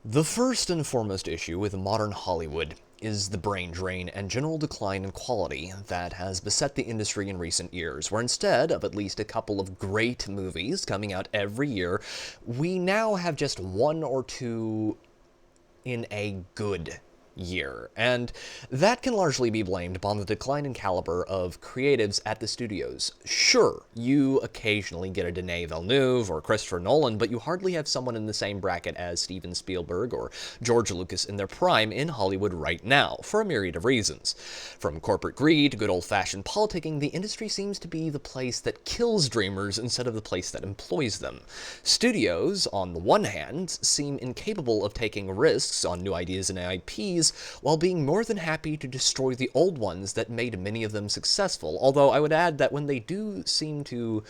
The first and foremost issue with modern Hollywood is the brain drain and general decline in quality that has beset the industry in recent years, where instead of at least a couple of great movies coming out every year, we now have just one or two in a good year. And that can largely be blamed upon the decline in caliber of creatives at the studios. Sure, you occasionally get a Denis Villeneuve or Christopher Nolan, but you hardly have someone in the same bracket as Steven Spielberg or George Lucas in their prime in Hollywood right now, for a myriad of reasons. From corporate greed to good old-fashioned politicking, the industry seems to be the place that kills dreamers instead of the place that employs them. Studios, on the one hand, seem incapable of taking risks on new ideas and IPs, while being more than happy to destroy the old ones that made many of them successful, although I would add that when they do seem to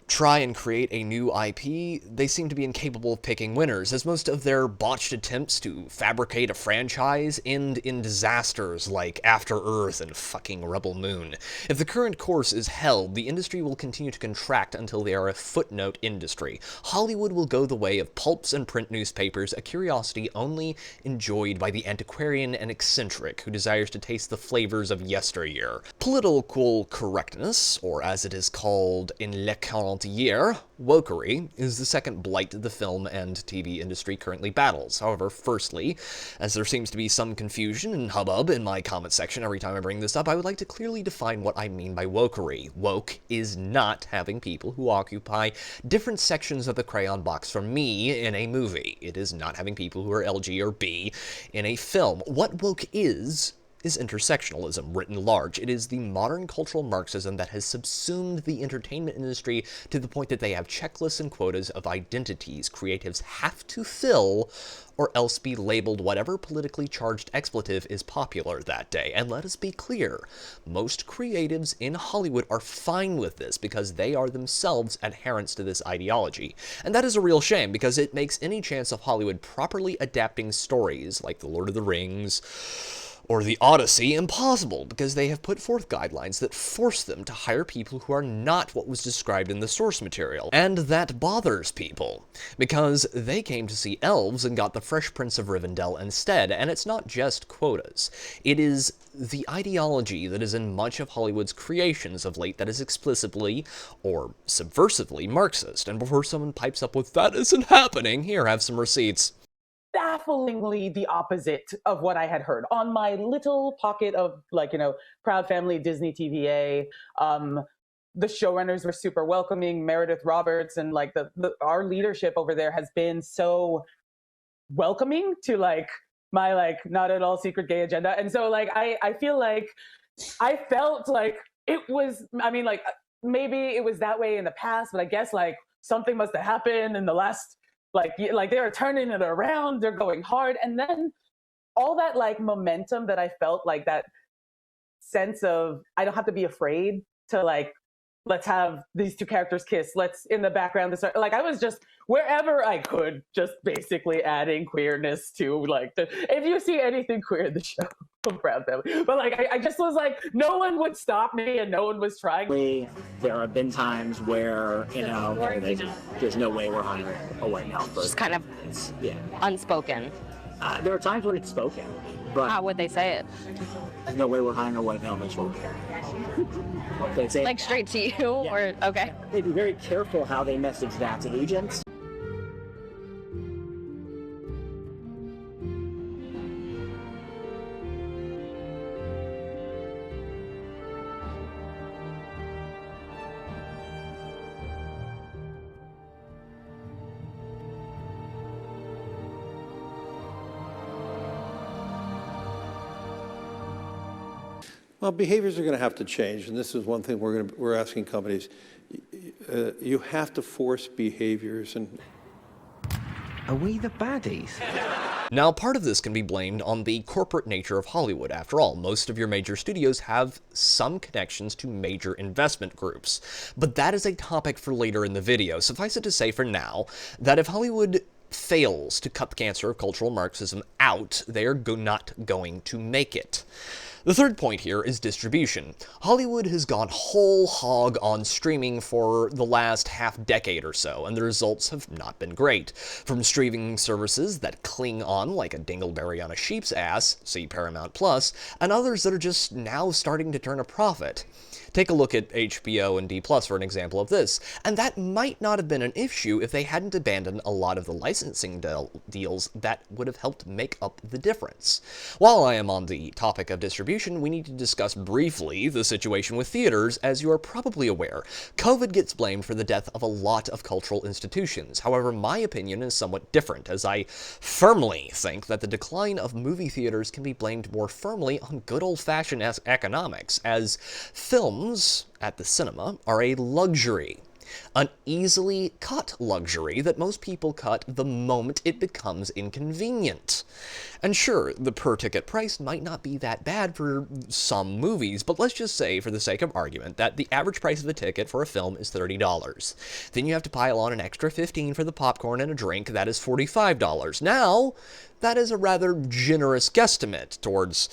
try and create a new IP, they seem to be incapable of picking winners, as most of their botched attempts to fabricate a franchise end in disasters like After Earth and fucking Rebel Moon. If the current course is held, the industry will continue to contract until they are a footnote industry. Hollywood will go the way of pulps and print newspapers, a curiosity only enjoyed by the antiquarian and eccentric who desires to taste the flavors of yesteryear. Political correctness, or as it is called in Le Current Year, wokery, is the second blight the film and TV industry currently battles. However, firstly, as there seems to be some confusion and hubbub in my comment section every time I bring this up, I would like to clearly define what I mean by wokery. Woke is not having people who occupy different sections of the crayon box from me in a movie. It is not having people who are LG or B in a film. What woke is intersectionalism written large. It is the modern cultural Marxism that has subsumed the entertainment industry to the point that they have checklists and quotas of identities creatives have to fill or else be labeled whatever politically charged expletive is popular that day. And let us be clear, most creatives in Hollywood are fine with this because they are themselves adherents to this ideology. And that is a real shame because it makes any chance of Hollywood properly adapting stories like The Lord of the Rings or The Odyssey impossible, because they have put forth guidelines that force them to hire people who are not what was described in the source material. And that bothers people, because they came to see elves and got the Fresh Prince of Rivendell instead, and it's not just quotas. It is the ideology that is in much of Hollywood's creations of late that is explicitly, or subversively, Marxist. And before someone pipes up with, "That isn't happening," here, have some receipts. Bafflingly the opposite of what I had heard on my little pocket of, like, Proud Family Disney TVA. The showrunners were super welcoming. Meredith Roberts and like our leadership over there has been so welcoming to like my like not at all secret gay agenda. And so like I feel like I felt like it was, I mean, like maybe it was that way in the past, but I guess like something must have happened in the last like they are turning it around, they're going hard. And then all that like momentum that I felt, like that sense of I don't have to be afraid to like, let's have these two characters kiss, let's in the background to start, like I was just wherever I could just basically adding queerness to like if you see anything queer in the show, I'm Proud Family, but like I just was like no one would stop me and no one was trying. There have been times where there's no way we're hiring a white male person. Just kind of unspoken. There are times when it's spoken, but How would they say it? there's no way we're hiring a white male person. They say Like straight to you, or okay? they'd be very careful how they message that to agents. Well, behaviors are going to have to change, and this is one thing we're asking companies. You have to force behaviors, and Are we the baddies? Now, part of this can be blamed on the corporate nature of Hollywood. After all, most of your major studios have some connections to major investment groups. But that is a topic for later in the video. Suffice it to say for now that if Hollywood fails to cut the cancer of cultural Marxism out, they are not going to make it. The third point here is distribution. Hollywood has gone whole hog on streaming for the last half-decade or so, and the results have not been great. From streaming services that cling on like a dingleberry on a sheep's ass, see Paramount Plus, and others that are just now starting to turn a profit. Take a look at HBO and D+ for an example of this, and that might not have been an issue if they hadn't abandoned a lot of the licensing deals that would have helped make up the difference. While I am on the topic of distribution, we need to discuss briefly the situation with theaters. As you are probably aware, COVID gets blamed for the death of a lot of cultural institutions. However, my opinion is somewhat different, as I firmly think that the decline of movie theaters can be blamed more firmly on good old-fashioned economics, as films at the cinema are a luxury. An easily cut luxury that most people cut the moment it becomes inconvenient. And sure, the per-ticket price might not be that bad for some movies, but let's just say, for the sake of argument, that the average price of a ticket for a film is $30. Then you have to pile on an extra $15 for the popcorn and a drink, that is $45. Now, that is a rather generous guesstimate towards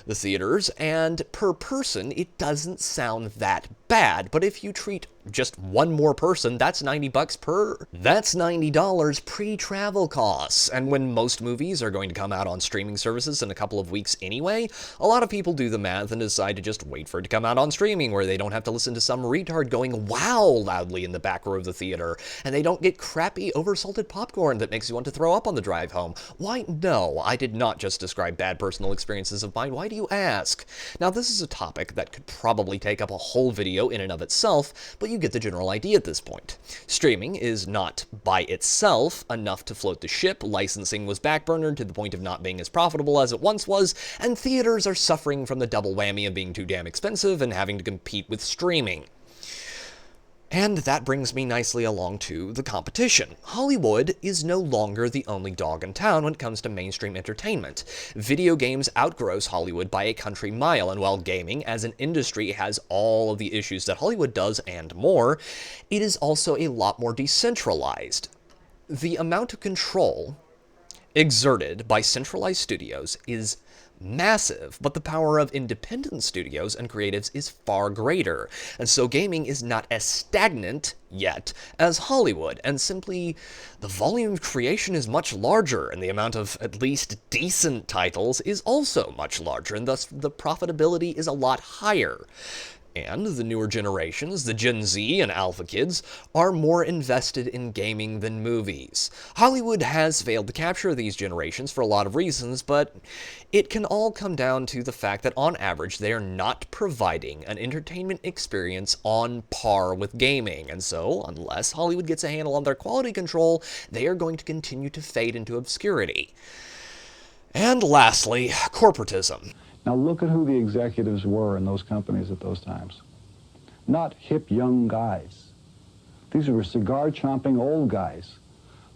the theaters, and per person, it doesn't sound that bad, but if you treat just one more person, that's $90 per. That's $90 pre-travel costs, and when most movies are going to come out on streaming services in a couple of weeks anyway, a lot of people do the math and decide to just wait for it to come out on streaming, where they don't have to listen to some retard going wow loudly in the back row of the theater, and they don't get crappy oversalted popcorn that makes you want to throw up on the drive home. Why, no, I did not just describe bad personal experiences of mine. Why do you ask? Now, this is a topic that could probably take up a whole video in and of itself, but you get the general idea at this point. Streaming is not, by itself, enough to float the ship, licensing was backburnered to the point of not being as profitable as it once was, and theaters are suffering from the double whammy of being too damn expensive and having to compete with streaming. And that brings me nicely along to the competition. Hollywood is no longer the only dog in town when it comes to mainstream entertainment. Video games outgross Hollywood by a country mile, and while gaming as an industry has all of the issues that Hollywood does and more, it is also a lot more decentralized. The amount of control exerted by centralized studios is massive, but the power of independent studios and creatives is far greater, and so gaming is not as stagnant yet as Hollywood, and simply the volume of creation is much larger, and the amount of at least decent titles is also much larger, and thus the profitability is a lot higher. And the newer generations, the Gen Z and Alpha kids, are more invested in gaming than movies. Hollywood has failed to capture these generations for a lot of reasons, but it can all come down to the fact that on average they are not providing an entertainment experience on par with gaming, and so unless Hollywood gets a handle on their quality control, they are going to continue to fade into obscurity. And lastly, corporatism. Now look at who the executives were in those companies at those times. Not hip young guys. These were cigar-chomping old guys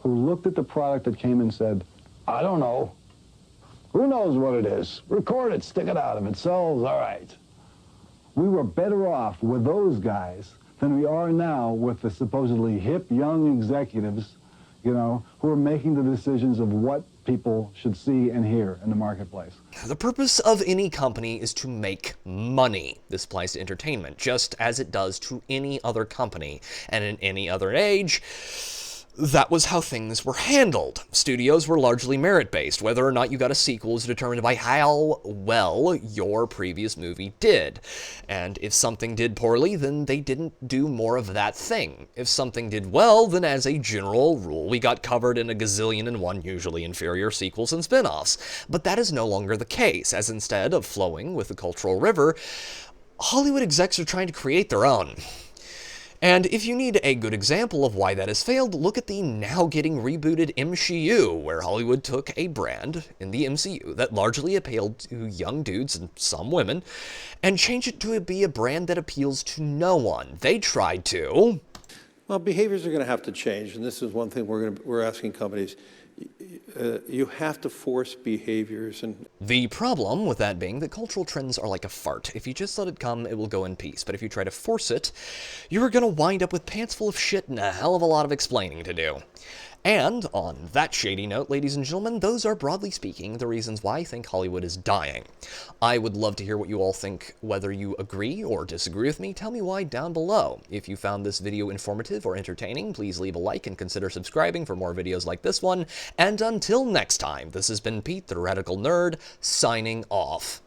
who looked at the product that came and said, I don't know. Who knows what it is? Record it, stick it out. If it sells, all right. We were better off with those guys than we are now with the supposedly hip young executives, you know, who are making the decisions of what people should see and hear in the marketplace. The purpose of any company is to make money. This applies to entertainment, just as it does to any other company. And in any other age, that was how things were handled. Studios were largely merit-based. Whether or not you got a sequel is determined by how well your previous movie did. And if something did poorly, then they didn't do more of that thing. If something did well, then as a general rule, we got covered in a gazillion and one usually inferior sequels and spin-offs. But that is no longer the case, as instead of flowing with the cultural river, Hollywood execs are trying to create their own. And if you need a good example of why that has failed, look at the now getting rebooted MCU, where Hollywood took a brand in the MCU that largely appealed to young dudes and some women, and changed it to be a brand that appeals to no one. They tried to. Well, behaviors are going to have to change, and this is one thing we're asking companies. You have to force behaviors. And the problem with that being that cultural trends are like a fart. If you just let it come, it will go in peace. But if you try to force it, you're going to wind up with pants full of shit and a hell of a lot of explaining to do. And on that shady note, ladies and gentlemen, those are, broadly speaking, the reasons why I think Hollywood is dying. I would love to hear what you all think, whether you agree or disagree with me. Tell me why down below. If you found this video informative or entertaining, please leave a like and consider subscribing for more videos like this one. And until next time, this has been Pete, the Radical Nerd, signing off.